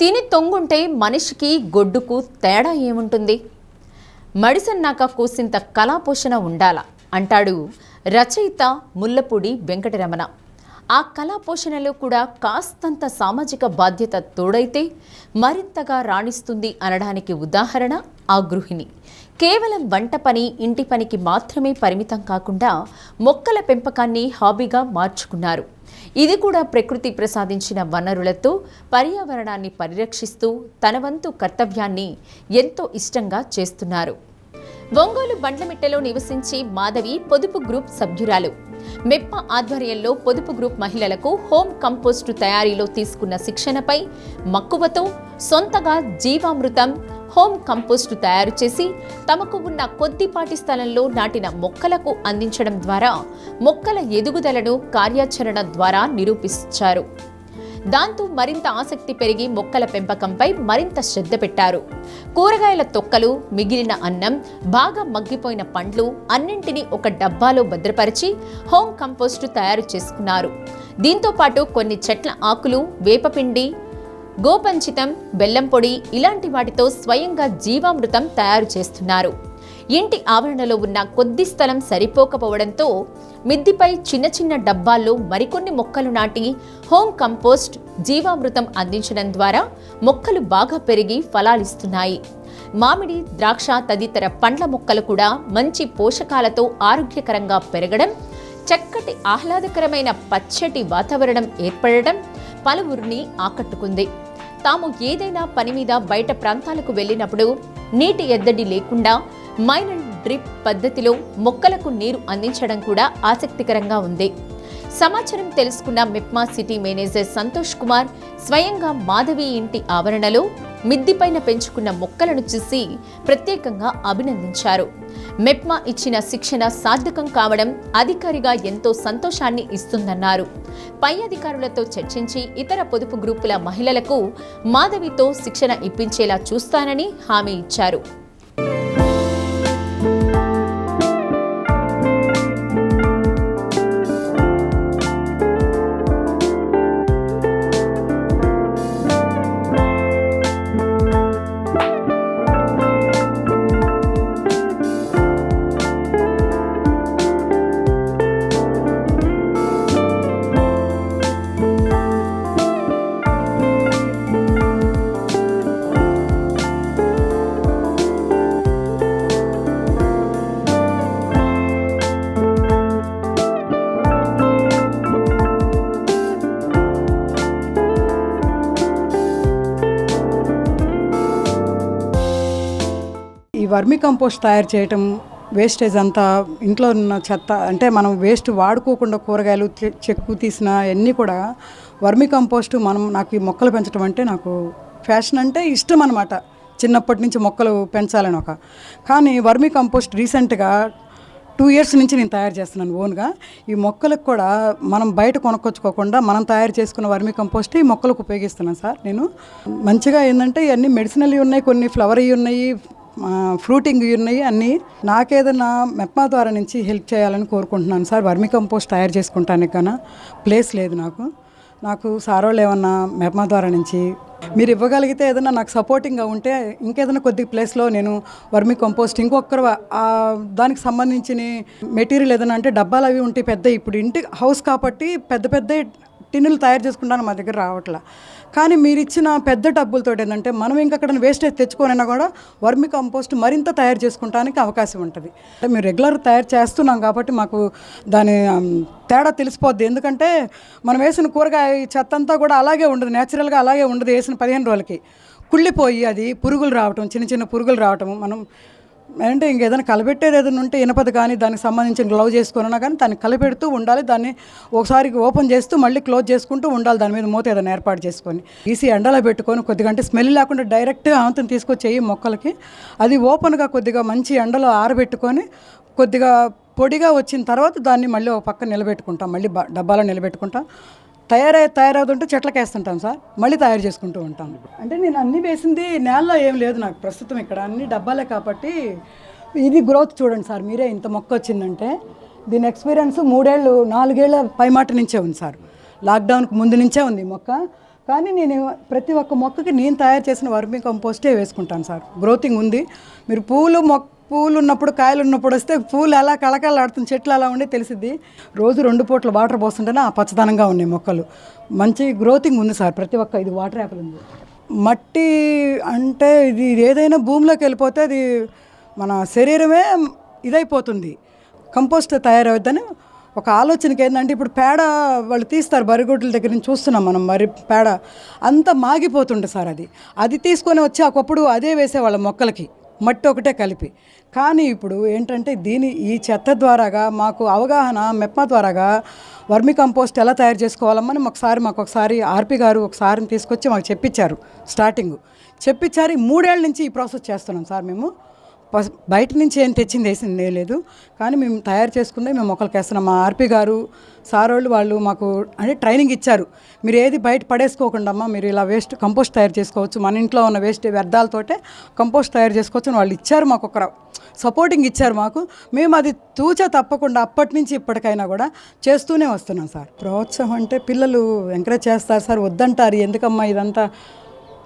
తిని తొంగుంటే మనిషికి గొడ్డుకు తేడా ఏముంటుంది? మడిసన్నాక కూసింత కళాపోషణ ఉండాలా అంటాడు రచయిత ముల్లపూడి వెంకటరమణ. ఆ కళాపోషణలో కూడా కాస్తంత సామాజిక బాధ్యత తోడైతే మరింతగా రాణిస్తుంది అనడానికి ఉదాహరణ ఆ గృహిణి. కేవలం వంట పని, ఇంటి పనికి మాత్రమే పరిమితం కాకుండా మొక్కల పెంపకాన్ని హాబీగా మార్చుకున్నారు. ఇది కూడా ప్రకృతి ప్రసాదించిన వనరులతో పర్యావరణాన్ని పరిరక్షిస్తూ తన వంతు కర్తవ్యాన్ని ఎంతో ఇష్టంగా చేస్తున్నారు. ఒంగోలు బండ్లమిట్టలో నివసించి మాధవి పొదుపు గ్రూప్ సభ్యురాలు. మెప్ప ఆధ్వర్యంలో పొదుపు గ్రూప్ మహిళలకు హోమ్ కంపోస్టు తయారీలో తీసుకున్న శిక్షణపై మక్కువతో సొంతగా జీవామృతం హోమ్ కంపోస్టు తయారు చేసి తమకు ఉన్న కొద్దిపాటి స్థలంలో నాటిన మొక్కలకు అందించడం ద్వారా మొక్కల ఎదుగుదలను కార్యాచరణ ద్వారా నిరూపించారు. దాంతో మరింత ఆసక్తి పెరిగి మొక్కల పెంపకంపై మరింత శ్రద్ధ పెట్టారు. కూరగాయల తొక్కలు, మిగిలిన అన్నం, బాగా మగ్గిపోయిన పండ్లు అన్నింటినీ ఒక డబ్బాలో భద్రపరిచి హోమ్ కంపోస్టు తయారు చేసుకున్నారు. దీంతో పాటు కొన్ని చెట్ల ఆకులు, వేపపిండి, గోపంచితం, బెల్లం పొడి ఇలాంటి వాటితో స్వయంగా జీవామృతం తయారు చేస్తున్నారు. ఇంటి ఆవరణలో ఉన్న కొద్ది స్థలం సరిపోకపోవడంతో మిద్దిపై చిన్న చిన్న డబ్బాల్లో మరికొన్ని మొక్కలు నాటి హోమ్ కంపోస్ట్ జీవామృతం అందించడం ద్వారా మొక్కలు బాగా పెరిగి ఫలాలిస్తున్నాయి. మామిడి, ద్రాక్ష తదితర పండ్ల మొక్కలు కూడా మంచి పోషకాలతో ఆరోగ్యకరంగా పెరగడం, చక్కటి ఆహ్లాదకరమైన పచ్చటి వాతావరణం ఏర్పడడం పలువురిని ఆకట్టుకుంది. తాము ఏదైనా పని మీద బయట ప్రాంతాలకు వెళ్ళినప్పుడు నీటి ఎద్దడి లేకుండా మైనర్ డ్రిప్ పద్ధతిలో మొక్కలకు నీరు అందించడం కూడా ఆసక్తికరంగా ఉంది. సమాచారం తెలుసుకున్న మెప్మా సిటీ మేనేజర్ సంతోష్ కుమార్ స్వయంగా మాధవి ఇంటి ఆవరణలో మిద్దిపైన పెంచుకున్న మొక్కలను చూసి ప్రత్యేకంగా అభినందించారు. మెప్మా ఇచ్చిన శిక్షణ సార్థకం కావడం అధికారిగా ఎంతో సంతోషాన్ని ఇస్తుందన్నారు. పై అధికారులతో చర్చించి ఇతర పొదుపు గ్రూపుల మహిళలకు మాధవితో శిక్షణ ఇప్పించేలా చూస్తానని హామీ ఇచ్చారు. ఈ వర్మి కంపోస్ట్ తయారు చేయటం, వేస్టేజ్ అంతా ఇంట్లో ఉన్న చెత్త అంటే మనం వేస్ట్ వాడుకోకుండా కూరగాయలు చెక్కు తీసిన అన్నీ కూడా వర్మి కంపోస్ట్ నాకు ఈ మొక్కలు పెంచడం అంటే నాకు ఫ్యాషన్ అంటే ఇష్టం అనమాట. చిన్నప్పటి నుంచి మొక్కలు పెంచాలని కానీ వర్మి కంపోస్ట్ రీసెంట్గా 2 years నుంచి నేను తయారు చేస్తున్నాను ఓన్గా. ఈ మొక్కలకు కూడా మనం బయట కొనుక్కొచ్చుకోకుండా మనం తయారు చేసుకున్న వర్మి కంపోస్ట్ ఈ మొక్కలకు ఉపయోగిస్తున్నాను సార్. నేను మంచిగా ఏంటంటే ఇవన్నీ మెడిసినల్ ఉన్నాయి, కొన్ని ఫ్లవర్ ఉన్నాయి, ఫ్రూటింగ్ ఉన్నాయి. అన్నీ నాకేదన్నా మెప్మా ద్వారా నుంచి హెల్ప్ చేయాలని కోరుకుంటున్నాను సార్. వర్మి కంపోస్ట్ తయారు చేసుకుంటానికి కన్నా ప్లేస్ లేదు నాకు సారోళ్ళు ఏమన్నా మెప్మా ద్వారా నుంచి మీరు ఇవ్వగలిగితే ఏదైనా నాకు సపోర్టింగ్గా ఉంటే ఇంకేదైనా కొద్ది ప్లేస్లో నేను వర్మి కంపోస్ట్ ఇంకొకరు దానికి సంబంధించిన మెటీరియల్ ఏదైనా అంటే డబ్బాలు అవి ఉంటే పెద్ద, ఇప్పుడు ఇంటి హౌస్ కాబట్టి పెద్ద టిన్నులు తయారు చేసుకుంటాను మా దగ్గర రావట్లా. కానీ మీరు ఇచ్చిన పెద్ద డబ్బులతో ఏంటంటే మనం ఇంకక్కడ వేస్టేజ్ తెచ్చుకోనైనా కూడా వర్మి కంపోస్ట్ మరింత తయారు చేసుకుంటానికి అవకాశం ఉంటుంది. మేము రెగ్యులర్ తయారు చేస్తున్నాం కాబట్టి మాకు దాని తేడా తెలిసిపోద్ది. ఎందుకంటే మనం వేసిన కూరగాయ చెత్త అంతా కూడా అలాగే ఉండదు, నేచురల్గా అలాగే ఉండదు. వేసిన 15 రోజులకి కుళ్ళిపోయి అది పురుగులు రావటం, చిన్న పురుగులు రావటం. మనం అంటే ఇంకేదైనా కలిపెట్టేది ఏదైనా ఉంటే ఇనపది కానీ దానికి సంబంధించిన గ్లౌజ్ చేసుకున్నా కానీ దాన్ని కలిపెడుతూ ఉండాలి. దాన్ని ఒకసారి ఓపెన్ చేస్తూ మళ్ళీ క్లోజ్ చేసుకుంటూ ఉండాలి. దాని మీద మూత ఏదైనా ఏర్పాటు చేసుకొని ఈసీ ఎండలో పెట్టుకొని కొద్దిగా అంటే స్మెల్ లేకుండా డైరెక్ట్గా ఆంతం తీసుకొచ్చేయి మొక్కలకి. అది ఓపెన్గా కొద్దిగా మంచి ఎండలో ఆరబెట్టుకొని కొద్దిగా పొడిగా వచ్చిన తర్వాత దాన్ని మళ్ళీ ఒక పక్కన నిలబెట్టుకుంటాం, మళ్ళీ డబ్బాలో నిలబెట్టుకుంటాం. తయారవుతుంటే చెట్లకి వేస్తుంటాం సార్, మళ్ళీ తయారు చేసుకుంటూ ఉంటాం. అంటే నేను అన్నీ వేసింది నేలలో ఏం లేదు నాకు ప్రస్తుతం, ఇక్కడ అన్ని డబ్బాలే కాబట్టి ఇది గ్రోత్ చూడండి సార్ మీరే. ఇంత మొక్క వచ్చిందంటే దీని ఎక్స్పీరియన్స్ 3 ఏళ్ళు 4 ఏళ్ళ పైమాట నుంచే ఉంది సార్. లాక్డౌన్కి ముందు నుంచే ఉంది మొక్క. కానీ నేను ప్రతి ఒక్క మొక్కకి నేను తయారు చేసిన వర్మీ కంపోస్టే వేసుకుంటాను సార్. గ్రోతింగ్ ఉంది. మీరు పూలు ఉన్నప్పుడు, కాయలు ఉన్నప్పుడు వస్తే పూలు ఎలా కళకళలాడుతుంది, చెట్లు అలా ఉండే తెలిసిద్ది. రోజు 2 పూట్ల వాటర్ పోస్తుంటేనే ఆ పచ్చదనంగా ఉన్నాయి మొక్కలు. మంచి గ్రోతింగ్ ఉంది సార్. ప్రతి ఒక్క ఇది వాటర్ యాపిల్ ఉంది. మట్టి అంటే ఇది ఏదైనా భూమిలోకి వెళ్ళిపోతే అది మన శరీరమే ఇదైపోతుంది, కంపోస్ట్ తయారవుద్దని ఒక ఆలోచనకి. ఏంటంటే ఇప్పుడు పేడ వాళ్ళు తీస్తారు బరిగొడ్ల దగ్గర నుంచి చూస్తున్నాం మనం. మరి పేడ అంతా మాగిపోతుండే సార్. అది తీసుకొని వచ్చి ఒకప్పుడు అదే వేసేవాళ్ళ మొక్కలకి, మట్టి ఒకటే కలిపి. కానీ ఇప్పుడు ఏంటంటే ఈ చెత్త ద్వారాగా మాకు అవగాహన మెప్మా ద్వారాగా వర్మి కంపోస్ట్ ఎలా తయారు చేసుకోవాలమ్మని మాకు ఒకసారి ఆర్పి గారు ఒకసారి తీసుకొచ్చి మాకు చెప్పించారు. చెప్పించారు. 3 ఏళ్ళ నుంచి ఈ ప్రాసెస్ చేస్తున్నాం సార్. మేము బయట నుంచి ఏం తెచ్చింది వేసింది లేదు, కానీ మేము తయారు చేసుకుందే మేము మొక్కలకి వేస్తున్నాం. మా ఆర్పి గారు సార్ వాళ్ళు మాకు అంటే ట్రైనింగ్ ఇచ్చారు. మీరు ఏది బయట పడేసుకోకుండా అమ్మా, మీరు ఇలా వేస్ట్ కంపోస్ట్ తయారు చేసుకోవచ్చు, మన ఇంట్లో ఉన్న వేస్ట్ వ్యర్థాలతోటే కంపోస్ట్ తయారు చేసుకోవచ్చు అని వాళ్ళు ఇచ్చారు. మాకు ఒక సపోర్టింగ్ ఇచ్చారు మాకు. మేము అది తప్పకుండా అప్పటి నుంచి ఇప్పటికైనా కూడా చేస్తూనే వస్తున్నాం సార్. ప్రోత్సాహం అంటే పిల్లలు ఎంకరేజ్ చేస్తారు సార్. వద్దంటారు, ఎందుకమ్మా ఇదంతా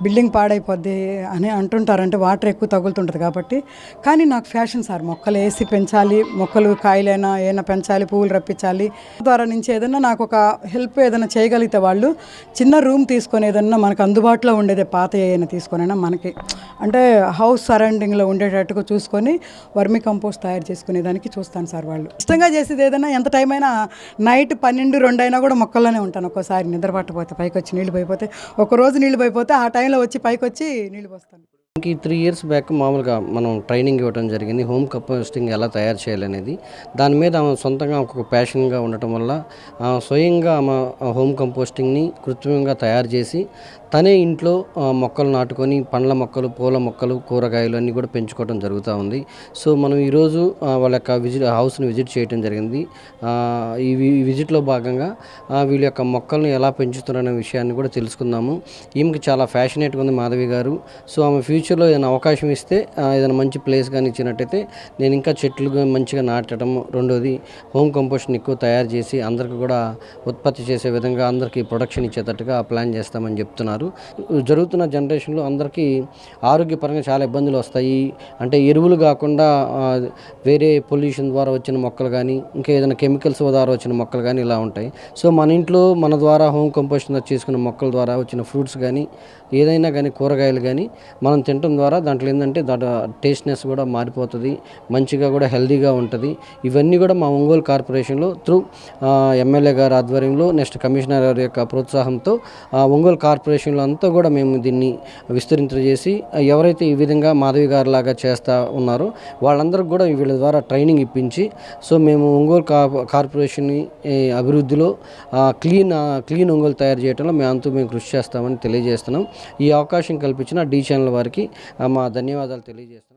బిల్డింగ్ పాడైపోద్ది అని అంటుంటారు, అంటే వాటర్ ఎక్కువ తగులుతుంటుంది కాబట్టి. కానీ నాకు ఫ్యాషన్ సార్, మొక్కలు వేసి పెంచాలి, మొక్కలు కాయలైనా ఏమైనా పెంచాలి, పువ్వులు రప్పించాలి. ద్వారా నుంచి ఏదైనా నాకు ఒక హెల్ప్ ఏదైనా చేయగలిగితే వాళ్ళు చిన్న రూమ్ తీసుకొని ఏదన్నా మనకు అందుబాటులో ఉండేదే పాత ఏమైనా తీసుకొనైనా మనకి అంటే హౌస్ సరౌండింగ్లో ఉండేటట్టుగా చూసుకొని వర్మి కంపోస్ట్ తయారు చేసుకునేదానికి చూస్తాను సార్. వాళ్ళు ఇష్టంగా చేసేది ఏదైనా ఎంత టైం అయినా నైట్ 12-2 అయినా కూడా మొక్కల్లోనే ఉంటాను. ఒక్కోసారి నిద్ర పట్టపోతే పైకి వచ్చి నీళ్ళు పోయిపోతే, ఒకరోజు నీళ్ళు పోయిపోతే ఆ టైంలో వచ్చి పైకి వచ్చి నీళ్ళు పోస్తాను. ఇంక 3 ఇయర్స్ బ్యాక్ మామూలుగా మనం ట్రైనింగ్ ఇవ్వడం జరిగింది, హోమ్ కంపోస్టింగ్ ఎలా తయారు చేయాలనేది. దాని మీద ఆమె సొంతంగా ఒక ప్యాషన్గా ఉండటం వల్ల స్వయంగా ఆమె హోమ్ కంపోస్టింగ్ని కృత్రిమంగా తయారు చేసి తనే ఇంట్లో మొక్కలు నాటుకొని పండ్ల మొక్కలు, పూల మొక్కలు, కూరగాయలు అన్నీ కూడా పెంచుకోవడం జరుగుతూ ఉంది. సో మనం ఈరోజు వాళ్ళ యొక్క హౌస్ని విజిట్ చేయడం జరిగింది. ఈ విజిట్లో భాగంగా వీళ్ళ యొక్క మొక్కలను ఎలా పెంచుతున్నారనే విషయాన్ని కూడా తెలుసుకుందాము. ఈమెకి చాలా ఫ్యాషనేట్గా ఉంది మాధవి గారు. సో ఆమె ఫ్యూచర్లో ఏదైనా అవకాశం ఇస్తే, ఏదైనా మంచి ప్లేస్ కానీ ఇచ్చినట్టయితే నేను ఇంకా చెట్లు మంచిగా నాటడం, రెండోది హోమ్ కంపోస్ట్ని ఎక్కువ తయారు చేసి అందరికీ కూడా ఉత్పత్తి చేసే విధంగా అందరికీ ప్రొడక్షన్ ఇచ్చేటట్టుగా ప్లాన్ చేస్తామని చెప్తున్నారు. జరుగుతున్న జనరేషన్లో అందరికీ ఆరోగ్యపరంగా చాలా ఇబ్బందులు వస్తాయి. అంటే ఎరువులు కాకుండా వేరే పొల్యూషన్ ద్వారా వచ్చిన మొక్కలు కానీ, ఇంకా ఏదైనా కెమికల్స్ ద్వారా వచ్చిన మొక్కలు కానీ ఇలా ఉంటాయి. సో మన ఇంట్లో మన ద్వారా హోమ్ కంపోస్టింగ్ చేసుకున్న మొక్కల ద్వారా వచ్చిన ఫ్రూట్స్ కానీ, ఏదైనా కానీ కూరగాయలు కానీ మనం తినడం ద్వారా దాంట్లో ఏంటంటే టేస్ట్నెస్ కూడా మారిపోతుంది, మంచిగా కూడా హెల్దీగా ఉంటుంది. ఇవన్నీ కూడా మా ఒంగోలు కార్పొరేషన్లో త్రూ ఎమ్మెల్యే గారి ఆధ్వర్యంలో, నెక్స్ట్ కమిషనర్ గారి యొక్క ప్రోత్సాహంతో ఒంగోలు కార్పొరేషన్లో అంతా కూడా మేము దీన్ని విస్తరించేసి, ఎవరైతే ఈ విధంగా మాధవి గారి లాగా చేస్తూ ఉన్నారో వాళ్ళందరికీ కూడా వీళ్ళ ద్వారా ట్రైనింగ్ ఇప్పించి, సో మేము ఒంగోలు కార్పొరేషన్ అభివృద్ధిలో క్లీన్ ఒంగోలు తయారు చేయడంలో మేము కృషి చేస్తామని తెలియజేస్తున్నాం. ఈ అవకాశం కల్పించిన డి ఛానల్ వారికి మా ధన్యవాదాలు తెలియజేస్తున్నాం.